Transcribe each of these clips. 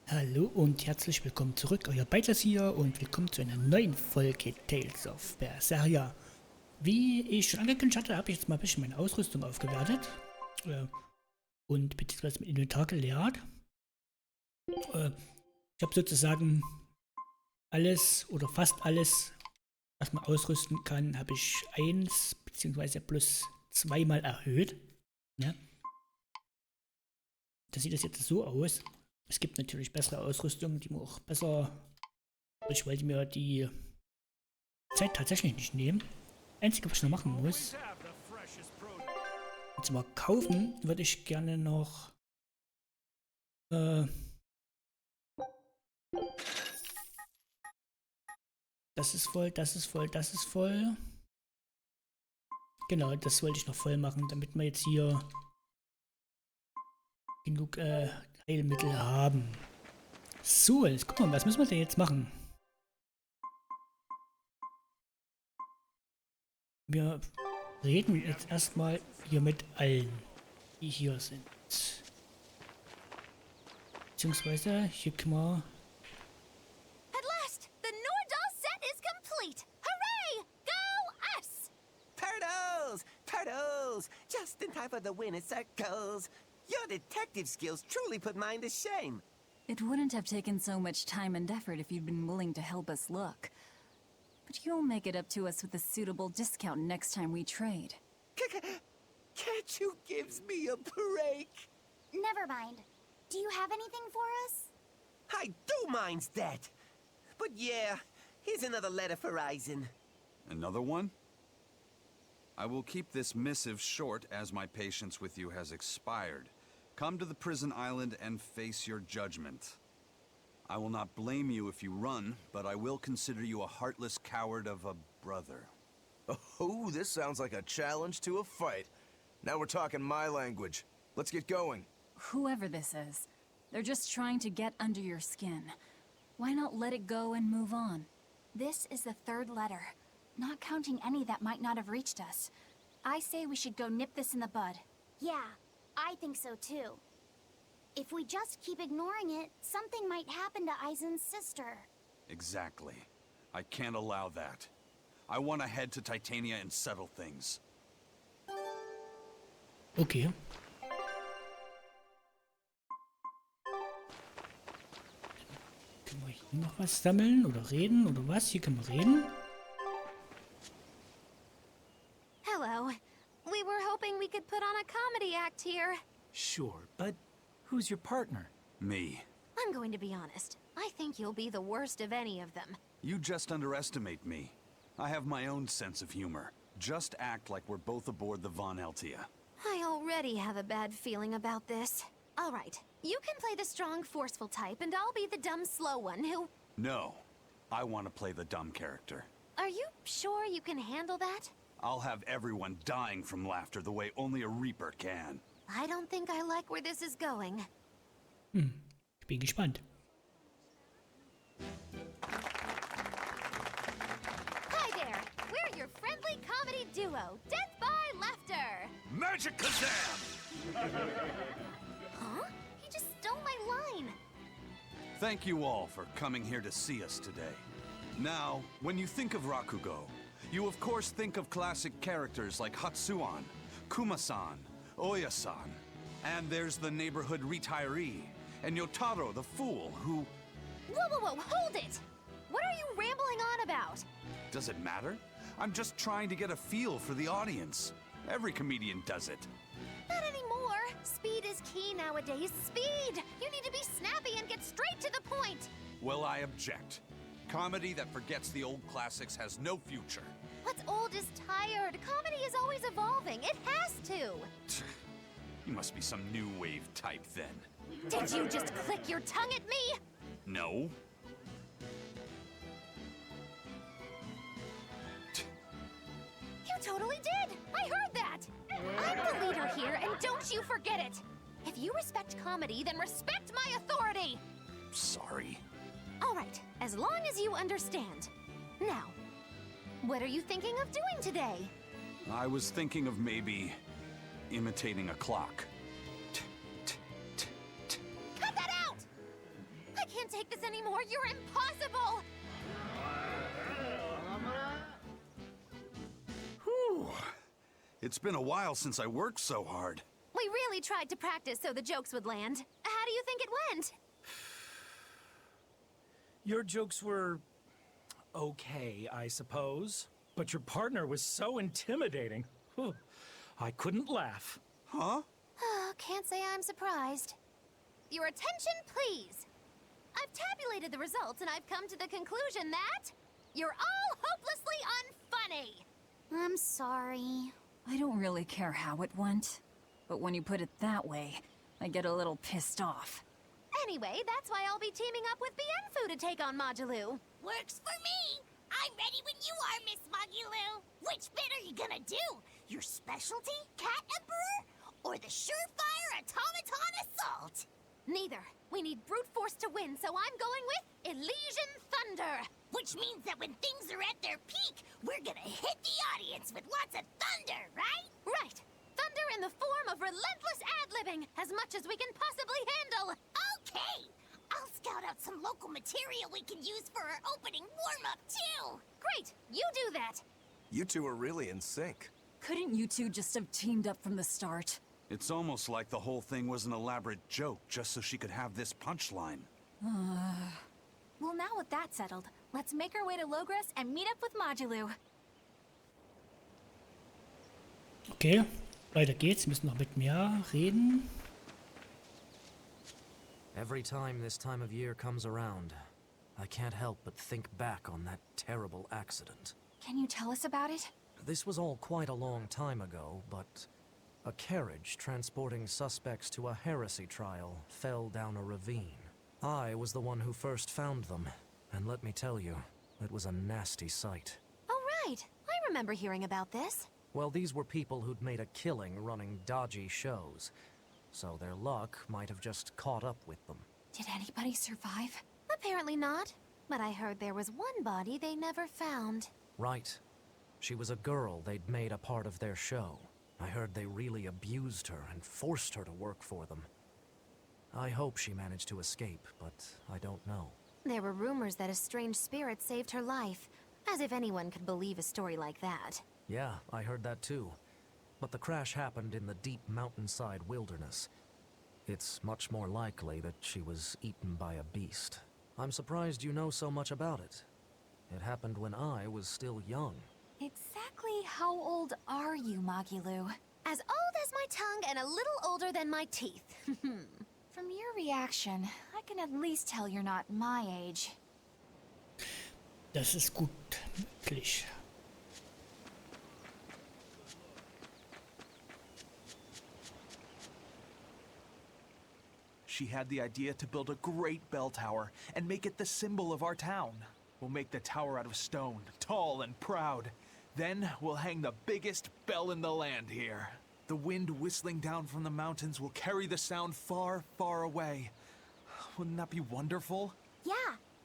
Hallo und herzlich willkommen zurück, euer Beitrag hier und willkommen zu einer neuen Folge Tales of Berseria. Wie ich schon angekündigt hatte, habe ich jetzt mal ein bisschen meine Ausrüstung aufgewertet und beziehungsweise mein Inventar geleert. Ich habe sozusagen alles oder fast alles, was man ausrüsten kann, habe ich 1 beziehungsweise plus 2 mal erhöht. Ne? Da sieht das jetzt so aus. Es gibt natürlich bessere Ausrüstung, die man auch besser. Ich wollte mir die Zeit tatsächlich nicht nehmen. Einzige, was ich noch machen muss, und zwar kaufen, würde ich gerne noch. Das ist voll, das ist voll, das ist voll. Genau, das wollte ich noch voll machen, damit wir jetzt hier genug Heilmittel haben. So, jetzt gucken wir mal, was müssen wir denn jetzt machen? Wir reden jetzt erstmal hier mit allen, die hier sind. Beziehungsweise, hier können wir. At last, the Nordal set is complete! Hooray! Go us! Turtles! Just in time for the winter circles. Your detective skills truly put mine to shame. It wouldn't have taken so much time and effort if you'd been willing to help us look. But you'll make it up to us with a suitable discount next time we trade. Can't you give me a break? Never mind. Do you have anything for us? I do mind's that. But yeah, here's another letter for Reisen. Another one? I will keep this missive short as my patience with you has expired. Come to the prison island and face your judgment. I will not blame you if you run, but I will consider you a heartless coward of a brother. Oh, this sounds like a challenge to a fight. Now we're talking my language. Let's get going. Whoever this is, they're just trying to get under your skin. Why not let it go and move on? This is the third letter, not counting any that might not have reached us. I say we should go nip this in the bud. Yeah, I think so too. If we just keep ignoring it, something might happen to Eisen's sister. Exactly. I can't allow that. I want to head to Titania and settle things. Okay. Können wir hier noch was sammeln oder reden oder was? Hier können wir reden. Hello. We were hoping we could put on a comedy act here. Sure, but who's your partner? Me. I'm going to be honest. I think you'll be the worst of any of them. You just underestimate me. I have my own sense of humor. Just act like we're both aboard the Von Eltia. I already have a bad feeling about this. All right, you can play the strong, forceful type, and I'll be the dumb, slow one who... No. I want to play the dumb character. Are you sure you can handle that? I'll have everyone dying from laughter the way only a Reaper can. I don't think I like where this is going. Ich bin gespannt. Hi there! We're your friendly comedy duo, Death by Laughter! Magic Kazam! Huh? He just stole my line! Thank you all for coming here to see us today. Now, when you think of Rakugo, you of course think of classic characters like Hatsuan, Kuma-san, Oya-san, and there's the neighborhood retiree, and Yotaro the fool who... Whoa, hold it! What are you rambling on about? Does it matter? I'm just trying to get a feel for the audience. Every comedian does it. Not anymore! Speed is key nowadays. Speed! You need to be snappy and get straight to the point! Well, I object. Comedy that forgets the old classics has no future. What's old is tired. Comedy is always evolving. It has to! You must be some new wave type then. Did you just click your tongue at me? No. You totally did! I heard that! I'm the leader here, and don't you forget it! If you respect comedy, then respect my authority! Sorry. All right, as long as you understand. Now, what are you thinking of doing today? I was thinking of maybe imitating a clock. Cut that out! I can't take this anymore. You're impossible. Whew. It's been a while since I worked so hard. We really tried to practice so the jokes would land. How do you think it went? Your jokes were okay, I suppose. But your partner was so intimidating. Whew. I couldn't laugh. Huh? Can't say I'm surprised. Your attention, please. I've tabulated the results and I've come to the conclusion that you're all hopelessly unfunny. I'm sorry. I don't really care how it went. But when you put it that way, I get a little pissed off. Anyway, that's why I'll be teaming up with Bienfu to take on Modulou. Works for me. I'm ready when you are, Miss Modulou. Which bit are you gonna do? Your specialty, Cat Emperor? Or the surefire automaton assault? Neither. We need brute force to win, so I'm going with Elysian Thunder. Which means that when things are at their peak, we're gonna hit the audience with lots of thunder, right? Right. Thunder in the form of relentless ad-libbing, as much as we can possibly handle. Okay! I'll scout out some local material we can use for our opening warm-up, too! Great! You do that! You two are really in sync. Couldn't you two just have teamed up from the start? It's almost like the whole thing was an elaborate joke just so she could have this punchline. Well, now with that settled, let's make our way to Logres and meet up with Modulou. Okay, weiter geht's. Wir müssen noch mit mir reden. Every time this time of year comes around, I can't help but think back on that terrible accident. Can you tell us about it? This was all quite a long time ago, but a carriage transporting suspects to a heresy trial fell down a ravine. I was the one who first found them, and let me tell you, it was a nasty sight. Oh, right. I remember hearing about this. Well, these were people who'd made a killing running dodgy shows, so their luck might have just caught up with them. Did anybody survive? Apparently not. But I heard there was one body they never found. Right. She was a girl they'd made a part of their show. I heard they really abused her and forced her to work for them. I hope she managed to escape, but I don't know. There were rumors that a strange spirit saved her life. As if anyone could believe a story like that. Yeah, I heard that too. But the crash happened in the deep mountainside wilderness. It's much more likely that she was eaten by a beast. I'm surprised you know so much about it. It happened when I was still young. Exactly how old are you, Magilou? As old as my tongue and a little older than my teeth. From your reaction, I can at least tell you're not my age. Das ist gut möglich. She had the idea to build a great bell tower and make it the symbol of our town. We'll make the tower out of stone, tall and proud. Then we'll hang the biggest bell in the land here. The wind whistling down from the mountains will carry the sound far, far away. Wouldn't that be wonderful? Yeah,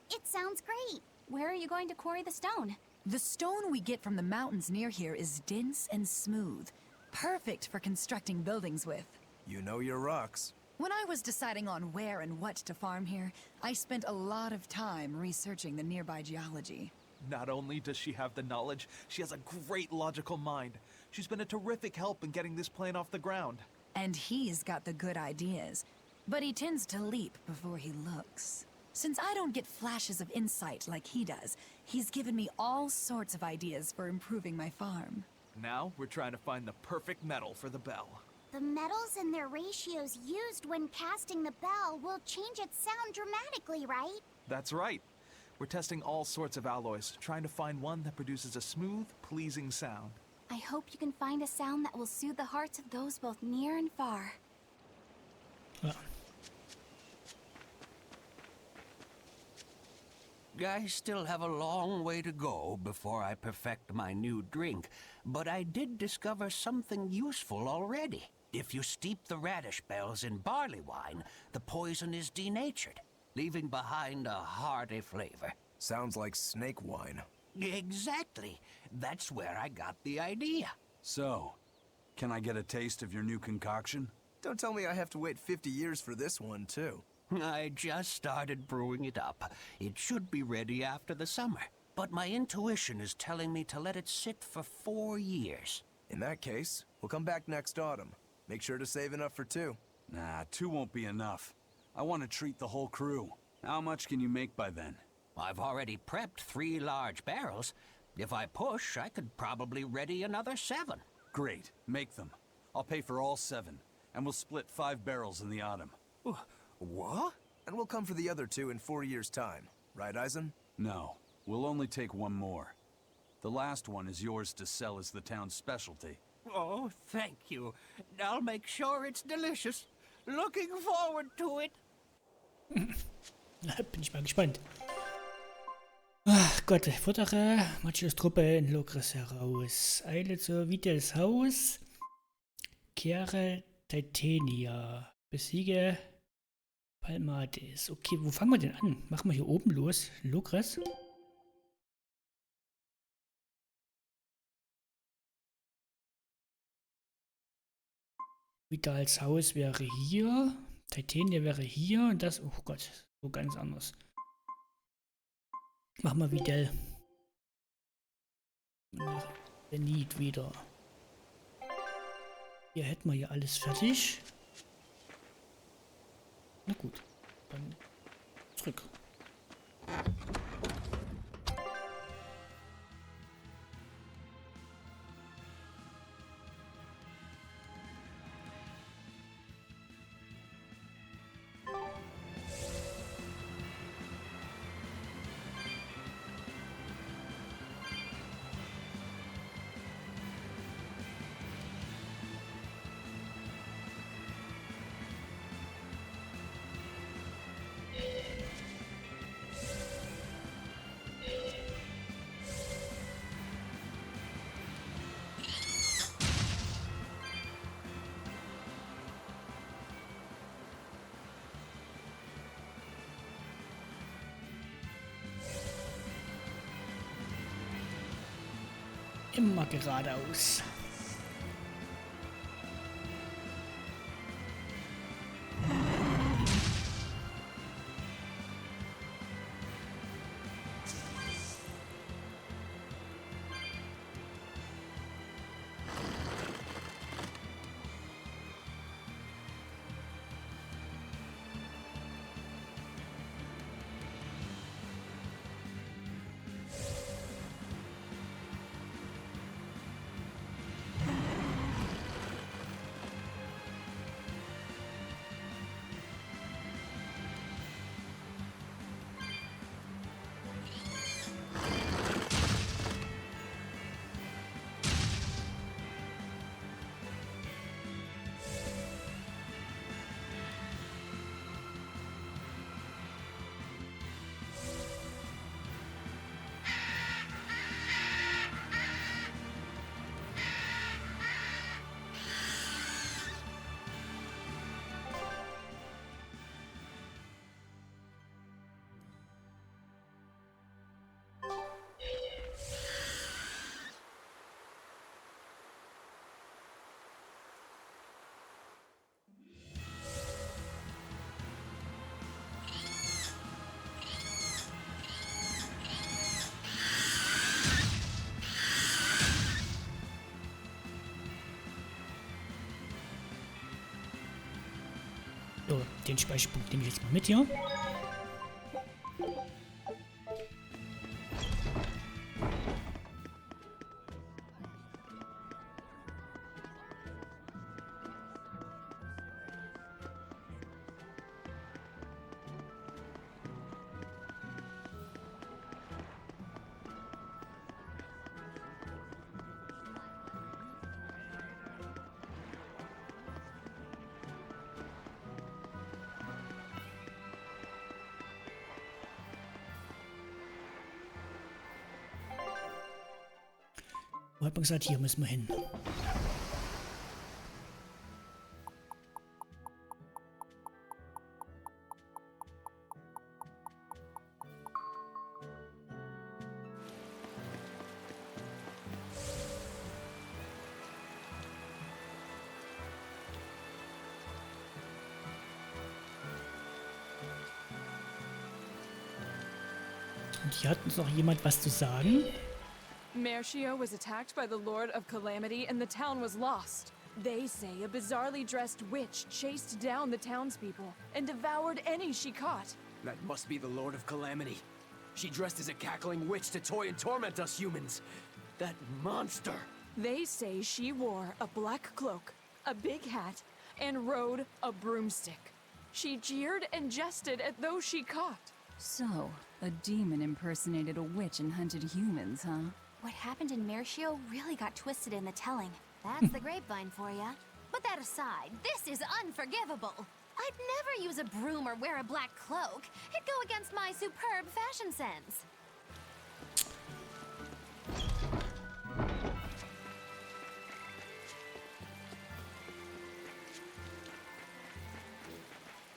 it sounds great. Where are you going to quarry the stone? The stone we get from the mountains near here is dense and smooth. Perfect for constructing buildings with. You know your rocks. When I was deciding on where and what to farm here, I spent a lot of time researching the nearby geology. Not only does she have the knowledge, she has a great logical mind. She's been a terrific help in getting this plan off the ground. And he's got the good ideas, but he tends to leap before he looks. Since I don't get flashes of insight like he does, he's given me all sorts of ideas for improving my farm. Now we're trying to find the perfect metal for the bell. The metals and their ratios used when casting the bell will change its sound dramatically, right? That's right. We're testing all sorts of alloys, trying to find one that produces a smooth, pleasing sound. I hope you can find a sound that will soothe the hearts of those both near and far. Ja. I still have a long way to go before I perfect my new drink, but I did discover something useful already. If you steep the radish bells in barley wine, the poison is denatured, leaving behind a hearty flavor. Sounds like snake wine. Exactly. That's where I got the idea. So, can I get a taste of your new concoction? Don't tell me I have to wait 50 years for this one, too. I just started brewing it up. It should be ready after the summer. But my intuition is telling me to let it sit for 4 years. In that case, we'll come back next autumn. Make sure to save enough for 2. Nah, 2 won't be enough. I want to treat the whole crew. How much can you make by then? I've already prepped 3 large barrels. If I push, I could probably ready another 7. Great, make them. I'll pay for all 7, and we'll split 5 barrels in the autumn. What? And we'll come for the other 2 in 4 years' time. Right, Eisen? No, we'll only take 1 more. The last one is yours to sell as the town's specialty. Oh, thank you. I'll make sure it's delicious. Looking forward to it. Bin ich mal gespannt. Ach Gott, fordere Machos Truppe in Logres heraus. Eile zur Vitals Haus. Kehre Titania. Besiege Palmatis. Okay, wo fangen wir denn an? Machen wir hier oben los. Logres. Vitals Haus wäre hier. Titania wäre hier. Und das, oh Gott, so ganz anders. Mach mal Vidal. Benit wieder. Hier hätten wir ja alles fertig. Na gut, dann zurück. Immer geradeaus. So, den Speicherpunkt nehme ich jetzt mal mit hier. Wo hat man gesagt, hier müssen wir hin? Und hier hat uns noch jemand was zu sagen. Mercio was attacked by the Lord of Calamity and the town was lost. They say a bizarrely dressed witch chased down the townspeople and devoured any she caught. That must be the Lord of Calamity. She dressed as a cackling witch to toy and torment us humans. That monster! They say she wore a black cloak, a big hat, and rode a broomstick. She jeered and jested at those she caught. So, a demon impersonated a witch and hunted humans, huh? What happened in Mercio really got twisted in the telling. That's the grapevine for ya. But that aside, this is unforgivable. I'd never use a broom or wear a black cloak. It'd go against my superb fashion sense.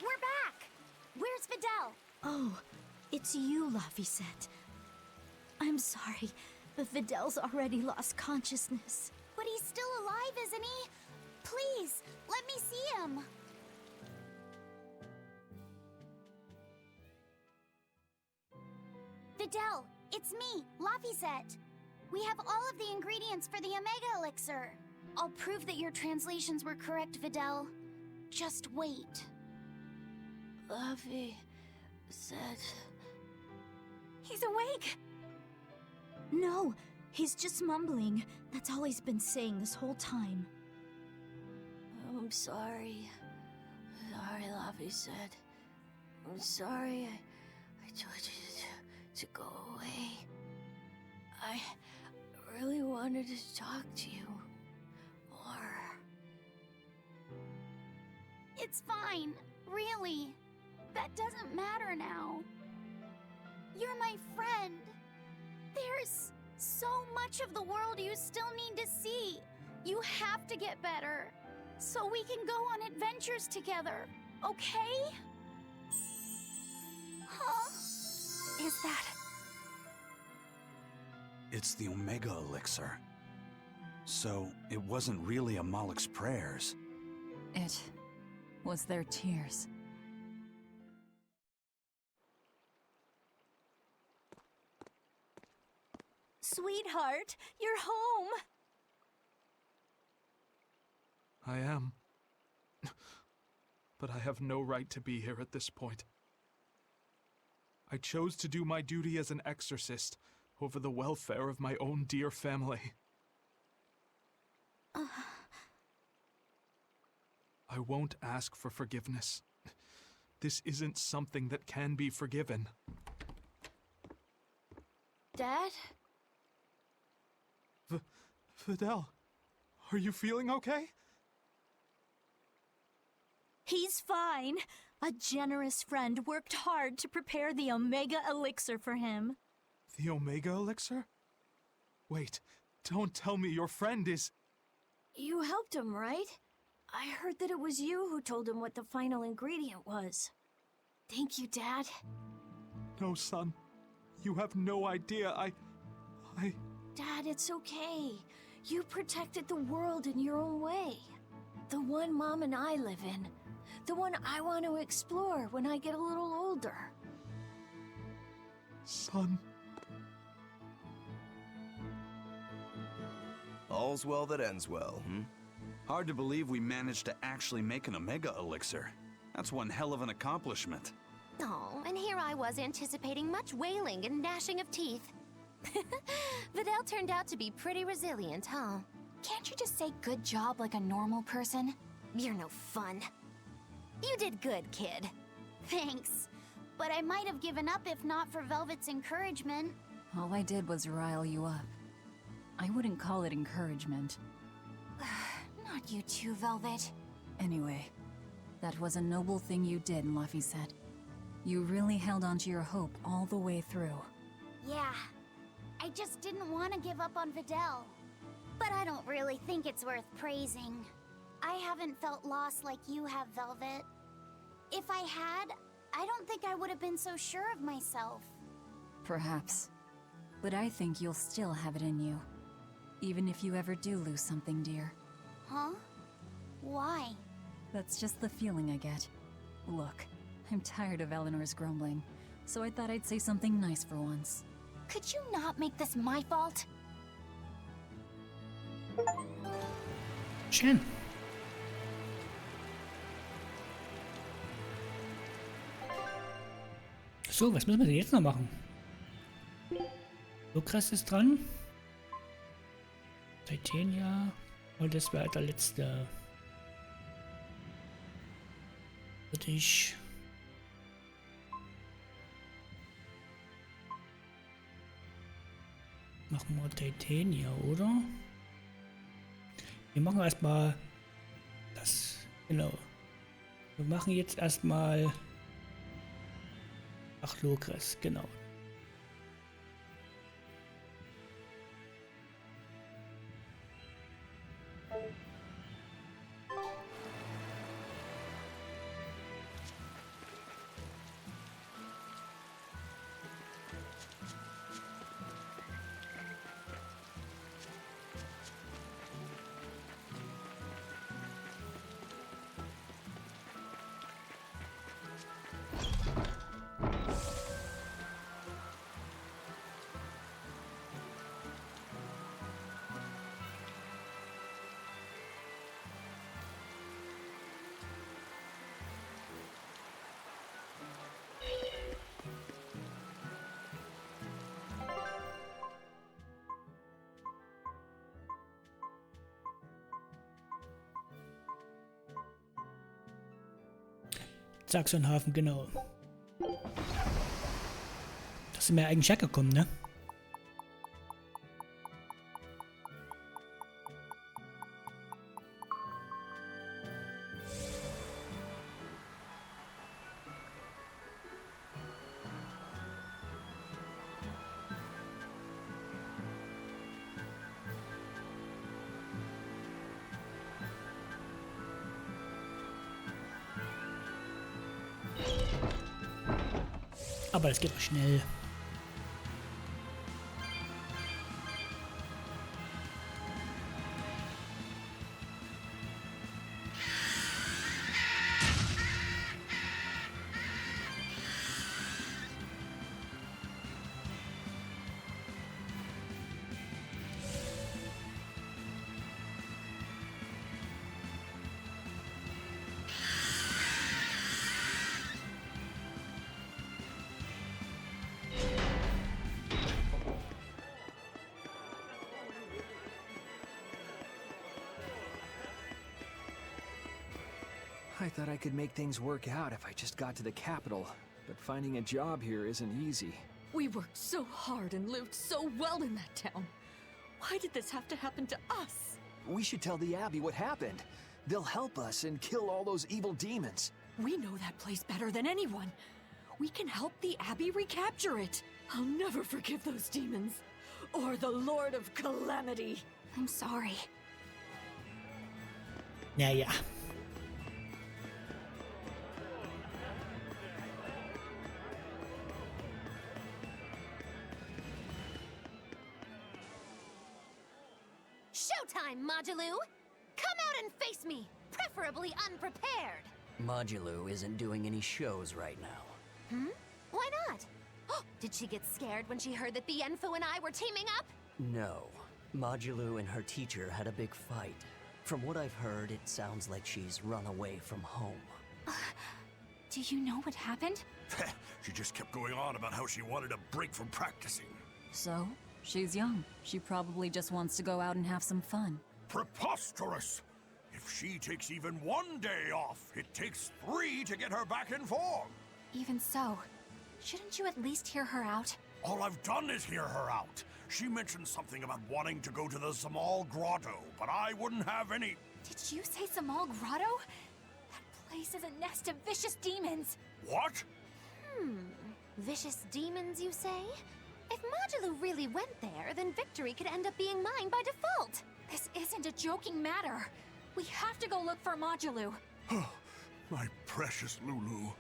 We're back! Where's Fidel? Oh, it's you, Laphicet. I'm sorry, but Fidel's already lost consciousness. But he's still alive, isn't he? Please, let me see him. Fidel, it's me, Laphicet. We have all of the ingredients for the Omega Elixir. I'll prove that your translations were correct, Fidel. Just wait. Laphicet. He's awake! No, he's just mumbling. That's all he's been saying this whole time. I'm sorry. Sorry, Laphicet. I'm sorry I told you to go away. I really wanted to talk to you more. It's fine, really. That doesn't matter now. You're my friend. There's so much of the world you still need to see. You have to get better, so we can go on adventures together, okay? Huh? Is that... It's the Omega Elixir. So, it wasn't really Amalek's prayers. It was their tears. Sweetheart, you're home! I am. But I have no right to be here at this point. I chose to do my duty as an exorcist over the welfare of my own dear family. I won't ask for forgiveness. This isn't something that can be forgiven. Dad? Fidel, are you feeling okay? He's fine. A generous friend worked hard to prepare the Omega Elixir for him. The Omega Elixir? Wait, don't tell me your friend is... You helped him, right? I heard that it was you who told him what the final ingredient was. Thank you, Dad. No, son. You have no idea. I... Dad, it's okay. You protected the world in your own way. The one Mom and I live in. The one I want to explore when I get a little older. Son. All's well that ends well, Hard to believe we managed to actually make an Omega Elixir. That's one hell of an accomplishment. Oh, and here I was anticipating much wailing and gnashing of teeth. Vidal turned out to be pretty resilient, huh? Can't you just say good job like a normal person? You're no fun. You did good, kid. Thanks. But I might have given up if not for Velvet's encouragement. All I did was rile you up. I wouldn't call it encouragement. Not you too, Velvet. Anyway, that was a noble thing you did, Laphicet. You really held onto your hope all the way through. Yeah. I just didn't want to give up on Vidal. But I don't really think it's worth praising. I haven't felt lost like you have, Velvet. If I had, I don't think I would have been so sure of myself. Perhaps. But I think you'll still have it in you. Even if you ever do lose something dear. Huh? Why? That's just the feeling I get. Look, I'm tired of Eleanor's grumbling. so I thought I'd say something nice for once. Could you not make this my fault? Schön. So, was müssen wir denn jetzt noch machen? Lukas ist dran. Titania. Und das wäre der letzte. Würde ich. Machen wir Titania, oder? Wir machen erstmal das. Genau. Wir machen jetzt erstmal. Ach, Lokres, genau. Sachsenhafen, genau. Das sind wir eigentlich hergekommen, ne? Aber es geht auch schnell. I thought I could make things work out if I just got to the capital, but finding a job here isn't easy. We worked so hard and lived so well in that town. Why did this have to happen to us? We should tell the Abbey what happened. They'll help us and kill all those evil demons. We know that place better than anyone. We can help the Abbey recapture it. I'll never forgive those demons. Or the Lord of Calamity. I'm sorry. Naja. Showtime, Modulou! Come out and face me, preferably unprepared. Modulou isn't doing any shows right now. Why not? Did she get scared when she heard that Bienfu and I were teaming up? No. Modulou and her teacher had a big fight. From what I've heard, it sounds like she's run away from home. Do you know what happened? She just kept going on about how she wanted a break from practicing. So, she's young. She probably just wants to go out and have some fun. Preposterous! If she takes even one day off, it takes 3 to get her back in form. Even so, shouldn't you at least hear her out? All I've done is hear her out. She mentioned something about wanting to go to the Zamal Grotto, but I wouldn't have any... Did you say Zamal Grotto? That place is a nest of vicious demons. What? Vicious demons, you say? If Modulou really went there, then victory could end up being mine by default. This isn't a joking matter. We have to go look for Modulou. My precious Lulu.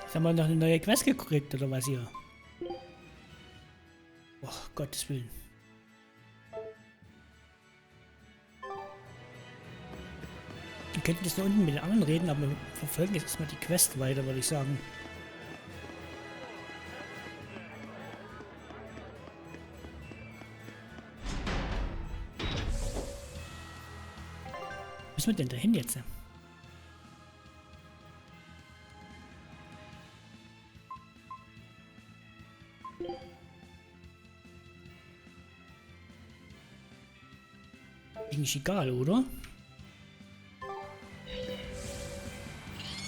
Jetzt haben wir noch eine neue Quest gekriegt, oder was hier? Oh, Gottes Willen. könnten jetzt da unten mit den anderen reden, aber wir verfolgen jetzt erstmal die Quest weiter, würde ich sagen. Wo müssen wir denn dahin jetzt? Eigentlich egal, oder?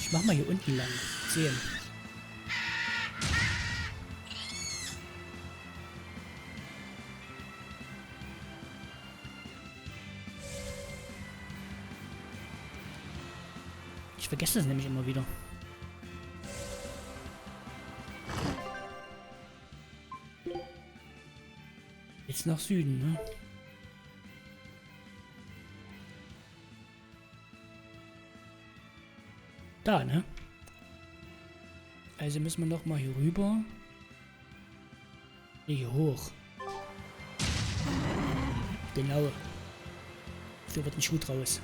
Ich mach mal hier unten lang. Sehen. Ich vergesse das nämlich immer wieder. Jetzt nach Süden, ne? Da, ne? Also müssen wir noch mal hier rüber. Hier hoch. Genau. So wird ein Schuh draus.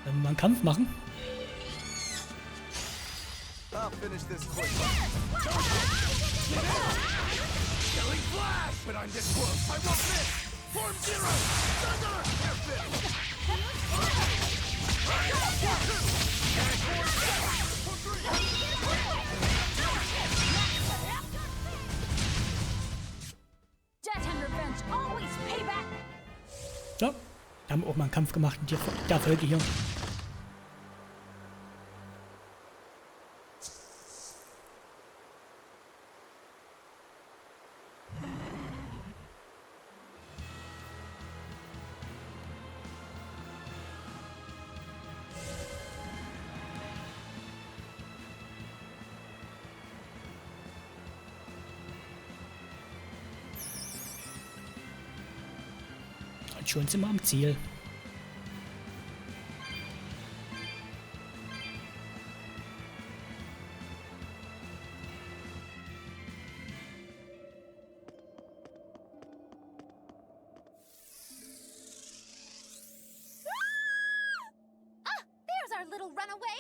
Wollen wir mal einen Kampf machen? I'll finish this quick. Killing flash! But I'm this close, I won't miss! Form zero! Thunder! Death and revenge always pay back. So, da haben wir auch mal einen Kampf gemacht in der Folge hier. Und schon sind wir am Ziel. Ah, there's our little runaway.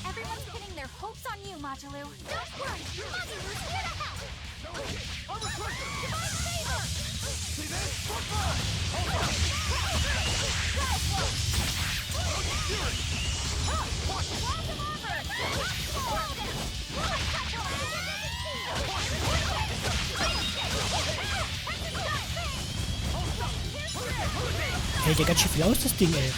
Everyone's pinning their hopes on you, Majalu. Don't worry, Majalu's here to help. I'm a traitor! Divine favor! See this? Football! Hold on! Hält ja ganz schön viel aus, das Ding, ey.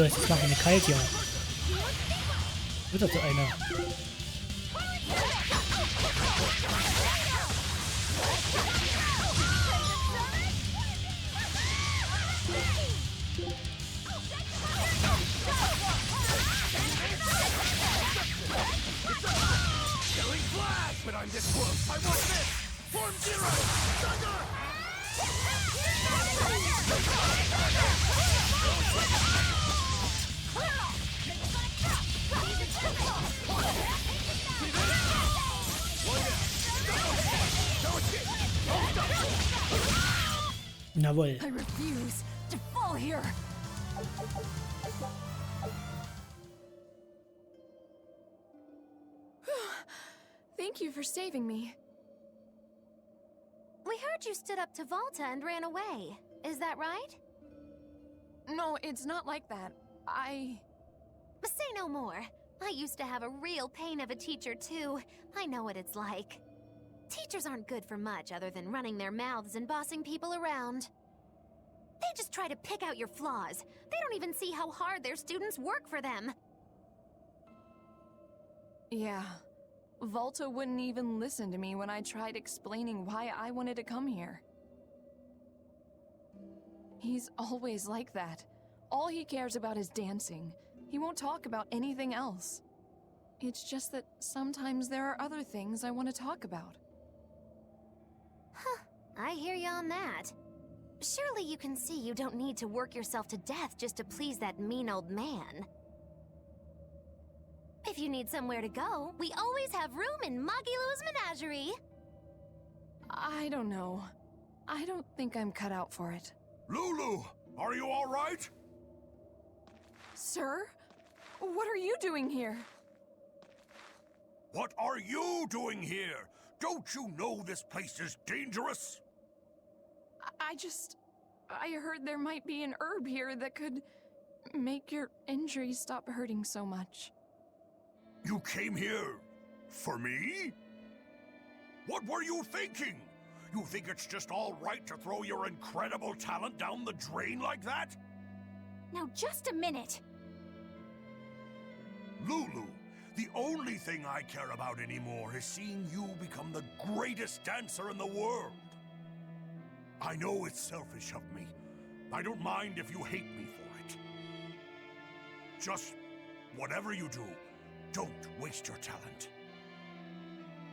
Los, jetzt machen wir kalt hier. Wird das so einer? But I'm this close. I want this! Form zero! Thunder! Jawohl. I refuse to fall here. Thank you for saving me. We heard you stood up to Volta and ran away. Is that right? No, it's not like that. Say no more. I used to have a real pain of a teacher, too. I know what it's like. Teachers aren't good for much other than running their mouths and bossing people around. They just try to pick out your flaws. They don't even see how hard their students work for them. Yeah. Volta wouldn't even listen to me when I tried explaining why I wanted to come here. He's always like that. All he cares about is dancing. He won't talk about anything else. It's just that sometimes there are other things I want to talk about. Huh, I hear you on that. Surely you can see you don't need to work yourself to death just to please that mean old man. If you need somewhere to go, we always have room in Magilu's menagerie. I don't know. I don't think I'm cut out for it. Lulu, are you all right? Sir? What are you doing here? What are you doing here? Don't you know this place is dangerous? I heard there might be an herb here that could make your injuries stop hurting so much. You came here for me? What were you thinking? You think it's just all right to throw your incredible talent down the drain like that? Now just a minute. Lulu, the only thing I care about anymore is seeing you become the greatest dancer in the world. I know it's selfish of me. I don't mind if you hate me for it. Just whatever you do, don't waste your talent.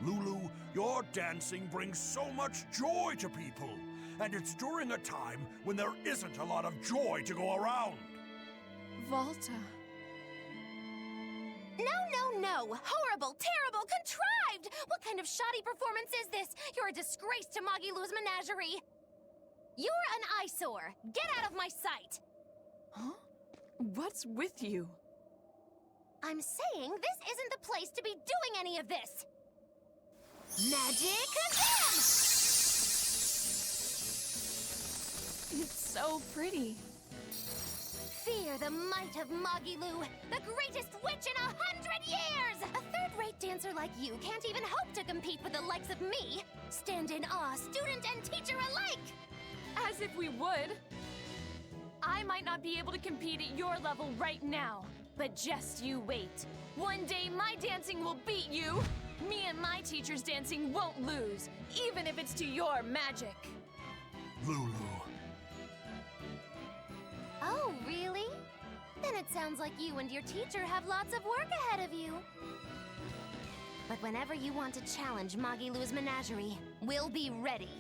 Lulu, your dancing brings so much joy to people, and it's during a time when there isn't a lot of joy to go around. Volta. No! Horrible, terrible, contrived! What kind of shoddy performance is this? You're a disgrace to Magilu's menagerie. You're an eyesore. Get out of my sight. Huh? What's with you? I'm saying this isn't the place to be doing any of this. Magic again! It's so pretty. Fear the might of Magilu, the greatest witch in 100 years! A third-rate dancer like you can't even hope to compete with the likes of me. Stand in awe, student and teacher alike! As if we would. I might not be able to compete at your level right now, but just you wait. One day my dancing will beat you. Me and my teacher's dancing won't lose, even if it's to your magic. Lulu. Oh, really? Then it sounds like you and your teacher have lots of work ahead of you. But whenever you want to challenge Magilu's menagerie, we'll be ready.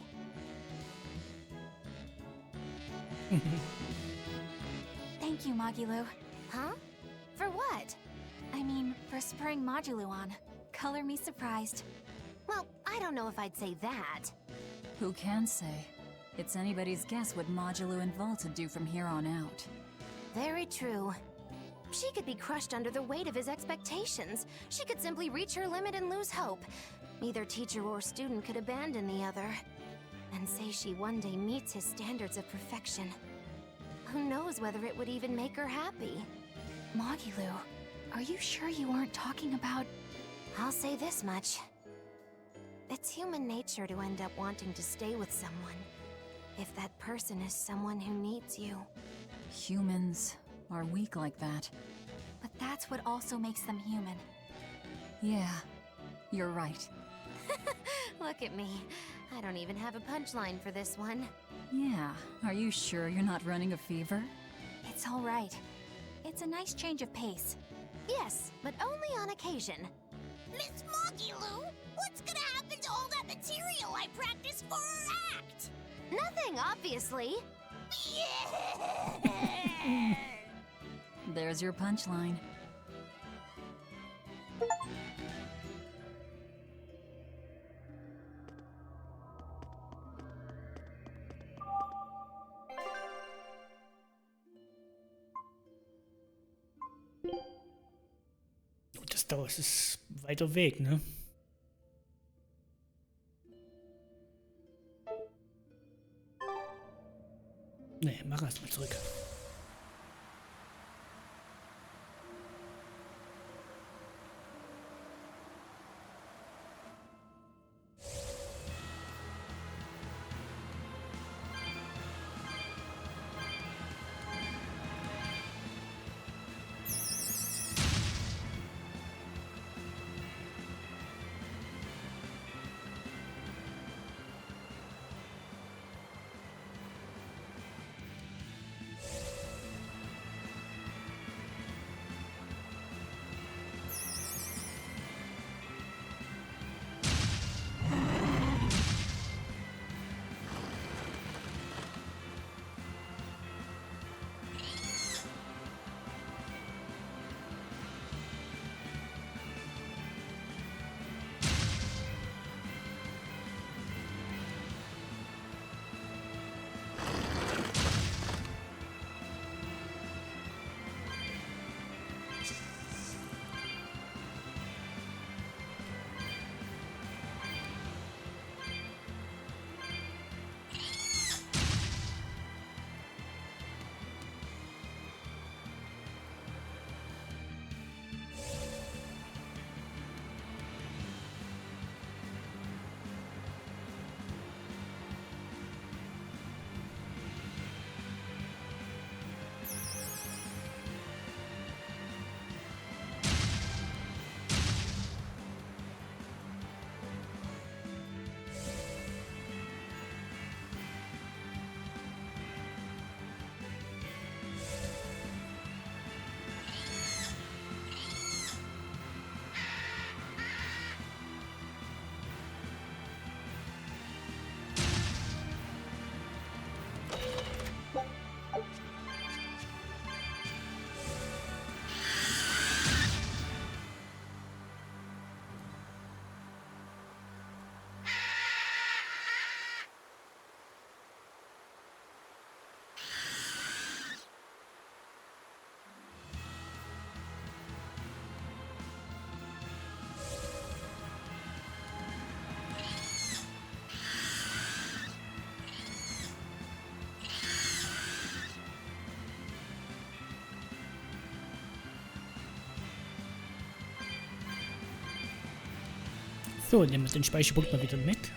Thank you, Magilu. Huh? For what? I mean, for spurring Magilu on. Color me surprised. Well, I don't know if I'd say that. Who can say? It's anybody's guess what Magilu and Volta do from here on out. Very true. She could be crushed under the weight of his expectations. She could simply reach her limit and lose hope. Neither teacher or student could abandon the other. And say she one day meets his standards of perfection. Who knows whether it would even make her happy? Magilu, are you sure you aren't talking about... I'll say this much. It's human nature to end up wanting to stay with someone, if that person is someone who needs you. Humans are weak like that. But that's what also makes them human. Yeah, you're right. Look at me. I don't even have a punchline for this one. Yeah, are you sure you're not running a fever? It's all right. It's a nice change of pace. Yes, but only on occasion. Miss Magilu, what's gonna happen to all that material I practiced for our act? Nothing, obviously. There's your punchline. Das ist weiter Weg, ne? Ne, mach erst mal zurück. So, nehmen wir den Speicherpunkt mal wieder mit.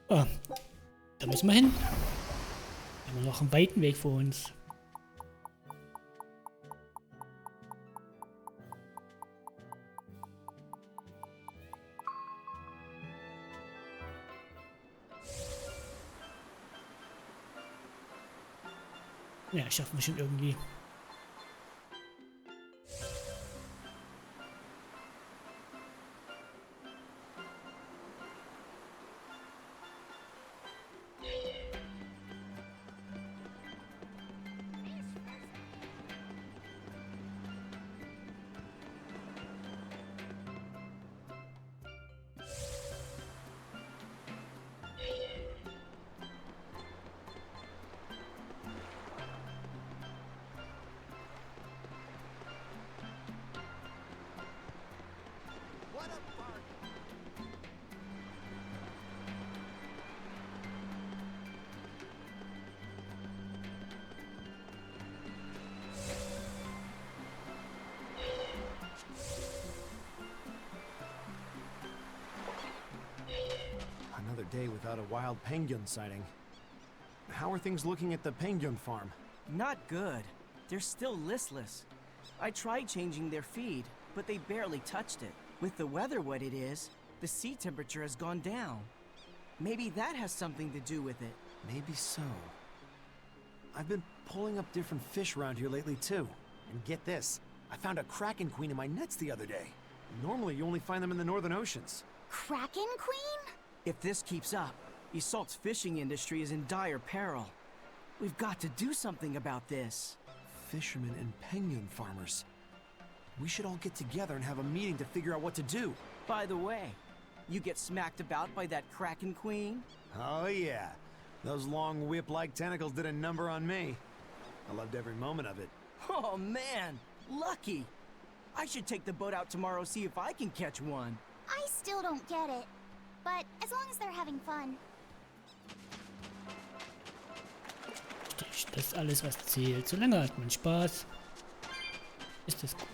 Ah, da müssen wir hin. Wir haben noch einen weiten Weg vor uns. Ja, schaffen wir schon irgendwie. Another day without a wild penguin sighting. How are things looking at the penguin farm? Not good. They're still listless. I tried changing their feed, but they barely touched it. With the weather what it is, the sea temperature has gone down. Maybe that has something to do with it. Maybe so. I've been pulling up different fish around here lately too. And get this, I found a kraken queen in my nets the other day. Normally you only find them in the northern oceans. Kraken Queen? If this keeps up, Isolt's fishing industry is in dire peril. We've got to do something about this. Fishermen and penguin farmers. We should all get together and have a meeting to figure out what to do. By the way, you get smacked about by that Kraken Queen? Oh yeah. Those long whip-like tentacles did a number on me. I loved every moment of it. Oh man, lucky. I should take the boat out tomorrow, see if I can catch one. I still don't get it. But as long as they're having fun. Das ist alles, was zählt. Solange hat man Spaß, ist das gut.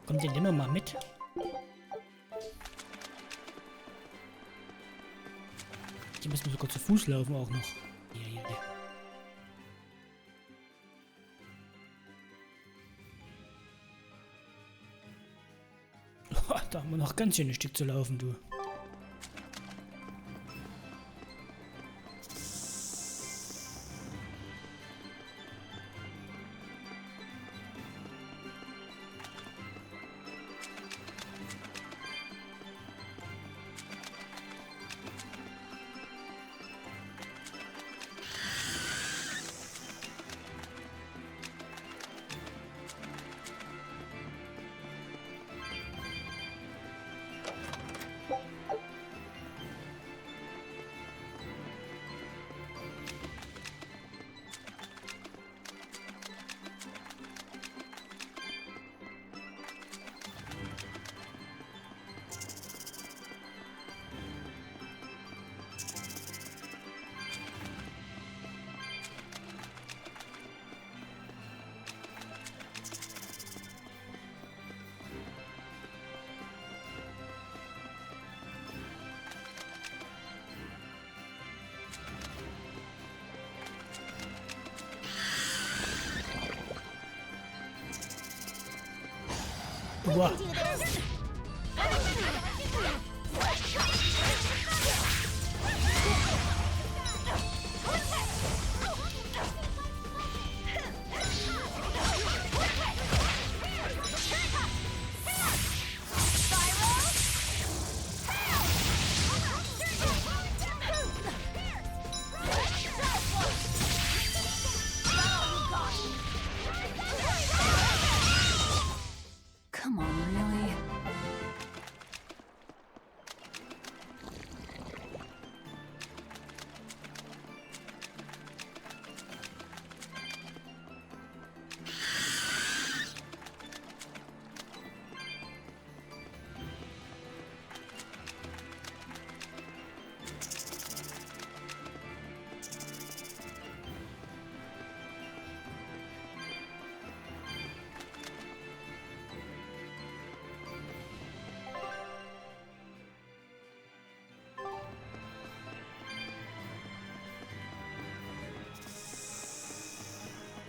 Kommt, den nehmen wir mal mit. Die müssen wir sogar zu Fuß laufen auch noch. Hier. Da haben wir noch ganz schön ein Stück zu laufen, du. Wow. Come on, really?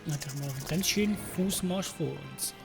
Na, da haben wir einen ganz schönen Fußmarsch vor uns.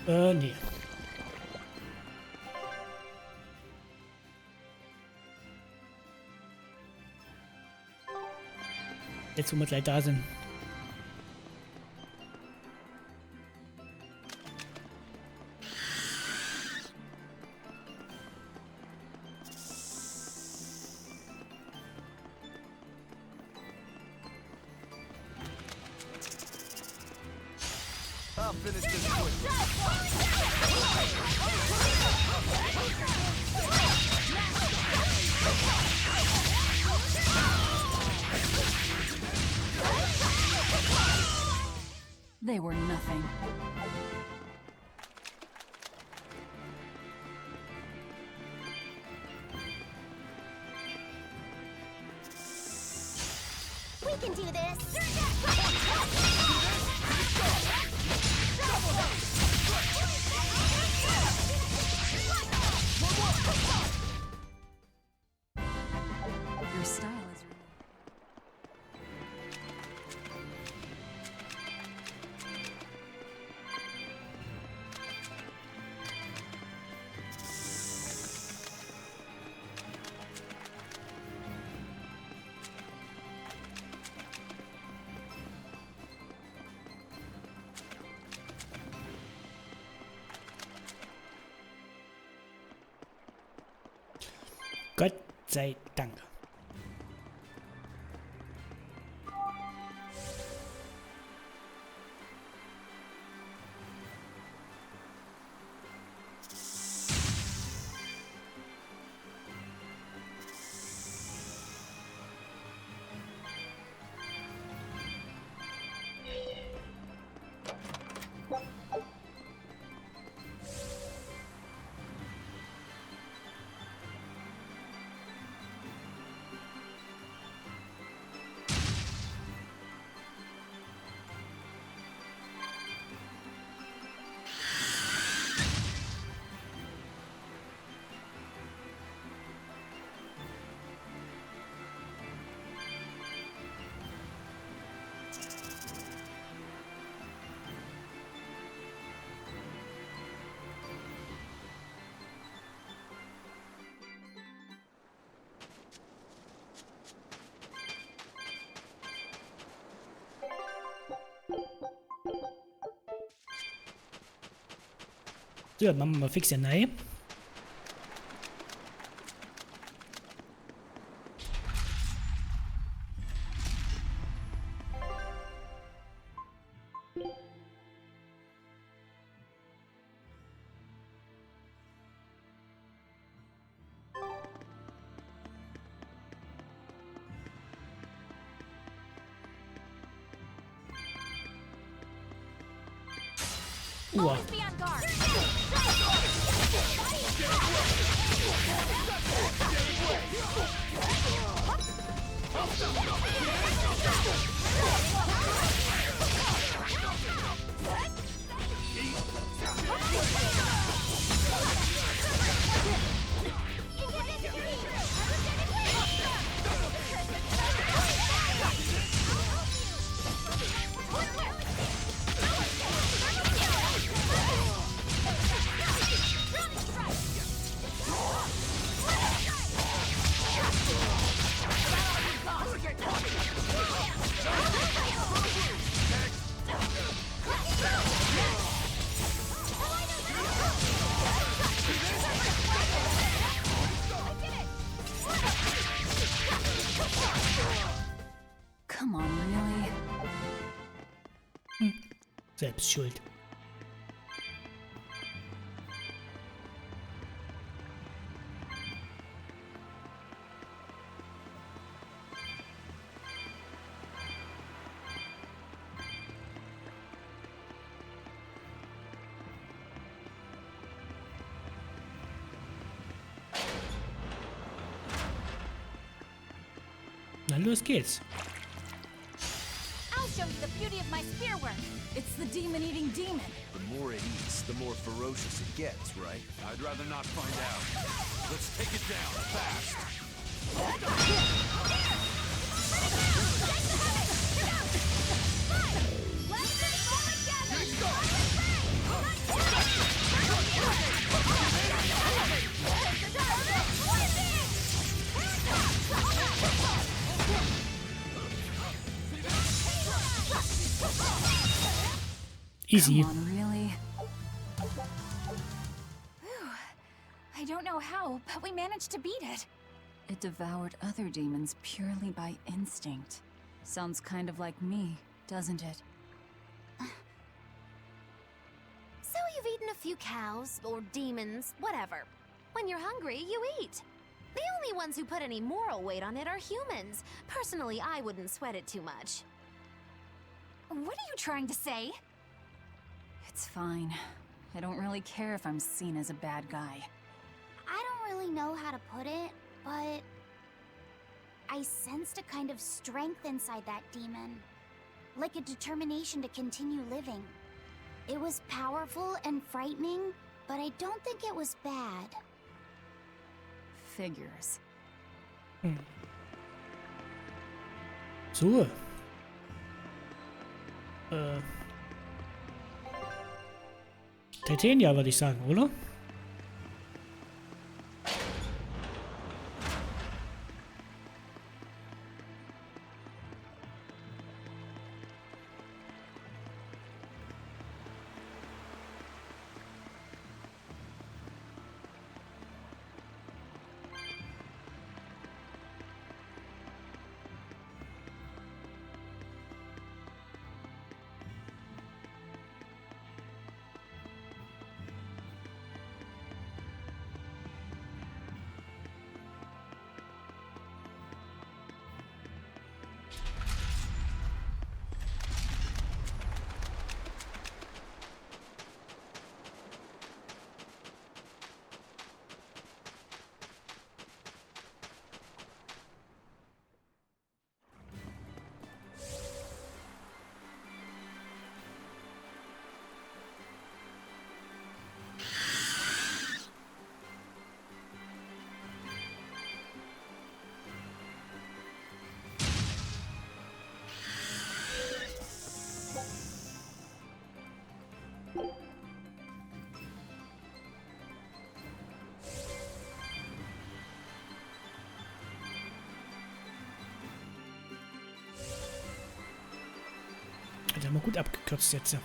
Nee. Jetzt, wo wir gleich da sind. I'll finish this quick. They were nothing. We can do this! Your style is really... Gott sei Dank. So, dann machen wir mal fix ja nein. Always be on guard. Come on, really? Selbst schuld. Na, los geht's. I'll show you the beauty of my spear work. It's the demon-eating demon. The more it eats, the more ferocious it gets, right? I'd rather not find out. Let's take it down, fast. Easy. Come on, really? I don't know how, but we managed to beat it. It devoured other demons purely by instinct. Sounds kind of like me, doesn't it? So you've eaten a few cows, or demons, whatever. When you're hungry, you eat. The only ones who put any moral weight on it are humans. Personally, I wouldn't sweat it too much. What are you trying to say? It's fine. I don't really care if I'm seen as a bad guy. I don't really know how to put it, but I sensed a kind of strength inside that demon. Like a determination to continue living. It was powerful and frightening, but I don't think it was bad. Figures. So. Titania würde ich sagen, oder? Hat er mal gut abgekürzt jetzt.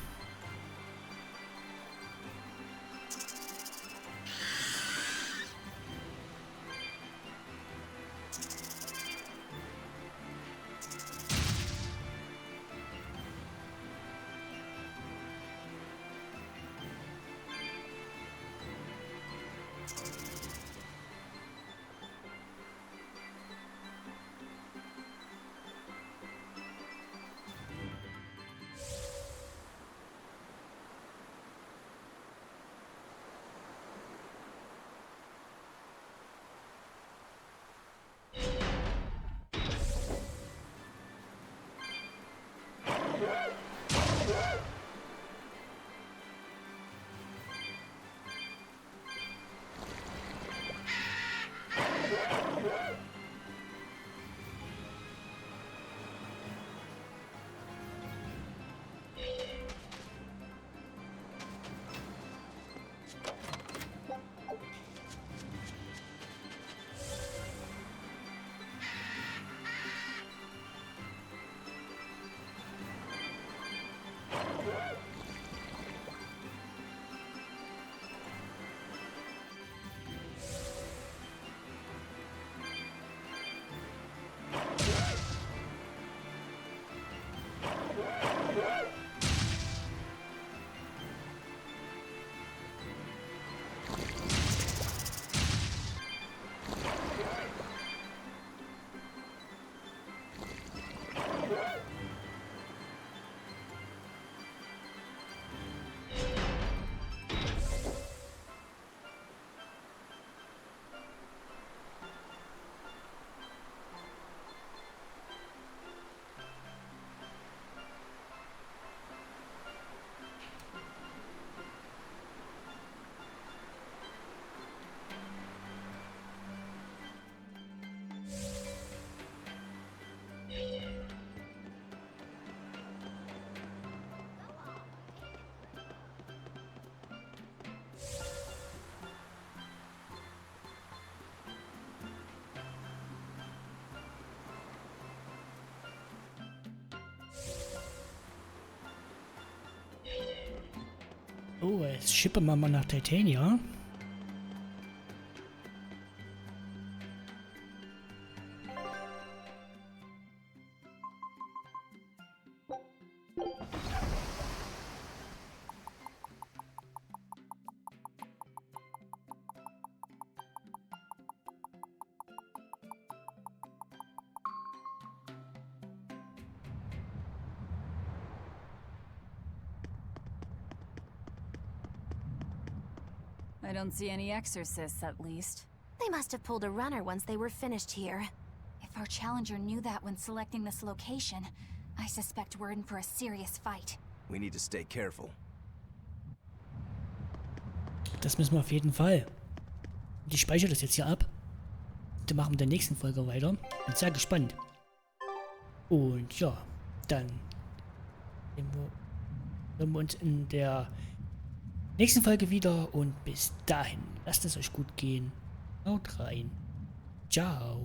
Oh, jetzt schippern wir mal nach Titania. I don't see any exorcists, at least. They must have pulled a runner once they were finished here. If our challenger knew that when selecting this location, I suspect we're in for a serious fight. We need to stay careful. Das müssen wir auf jeden Fall. Ich speichere das jetzt hier ab. Und dann machen wir in der nächsten Folge weiter. Bin sehr gespannt. Und ja, dann sehen wir uns in der nächsten Folge wieder und bis dahin, lasst es euch gut gehen. Haut rein. Ciao.